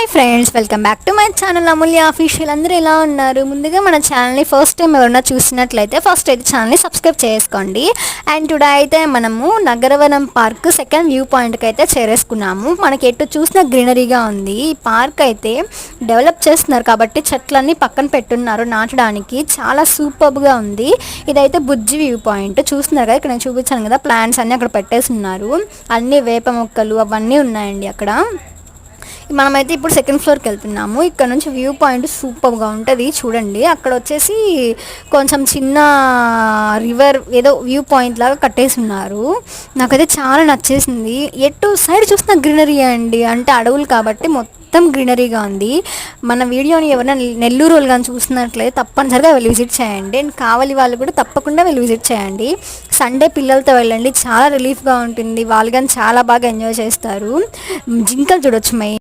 Hi friends, welcome back to my channel Amulya official. అందరూ ఎలా ఉన్నారు? ముందుగా మన ఛానల్ని ఫస్ట్ టైం ఎవరైనా చూసినట్లయితే ఫస్ట్ అయితే ఛానల్ని సబ్స్క్రైబ్ చేసుకోండి. అండ్ టుడే అయితే మనము నగరవనం పార్క్ సెకండ్ వ్యూ పాయింట్కి అయితే చేరేసుకున్నాము. మనకి ఎటు చూసిన గ్రీనరీగా ఉంది. ఈ పార్క్ అయితే డెవలప్ చేస్తున్నారు కాబట్టి చెట్లన్నీ పక్కన పెట్టున్నారు నాటడానికి. చాలా సూపర్గా ఉంది. ఇదైతే బుజ్జి వ్యూ పాయింట్ చూస్తున్నారు కదా, ఇక్కడ నేను చూపించాను కదా, ప్లాంట్స్ అన్నీ అక్కడ పెట్టేసి ఉన్నారు. అన్ని వేప మొక్కలు అవన్నీ ఉన్నాయండి అక్కడ. మనమైతే ఇప్పుడు సెకండ్ ఫ్లోర్కి వెళ్తున్నాము. ఇక్కడ నుంచి వ్యూ పాయింట్ సూపర్గా ఉంటుంది చూడండి. అక్కడ వచ్చేసి కొంచెం చిన్న రివర్ ఏదో వ్యూ పాయింట్ లాగా కట్టేసి ఉన్నారు. నాకైతే చాలా నచ్చేసింది. ఎటు సైడ్ చూసిన గ్రీనరీ అండి, అంటే అడవులు కాబట్టి మొత్తం గ్రీనరీగా ఉంది. మన వీడియోని ఎవరైనా నెల్లూరు వాళ్ళు కానీ చూసినట్లయితే తప్పనిసరిగా వెళ్ళి విజిట్ చేయండి. అండ్ కావాలి వాళ్ళు కూడా తప్పకుండా వెళ్ళి విజిట్ చేయండి. సండే పిల్లలతో వెళ్ళండి, చాలా రిలీఫ్గా ఉంటుంది. వాళ్ళు కానీ చాలా బాగా ఎంజాయ్ చేస్తారు. జింకలు చూడొచ్చు మెయిన్.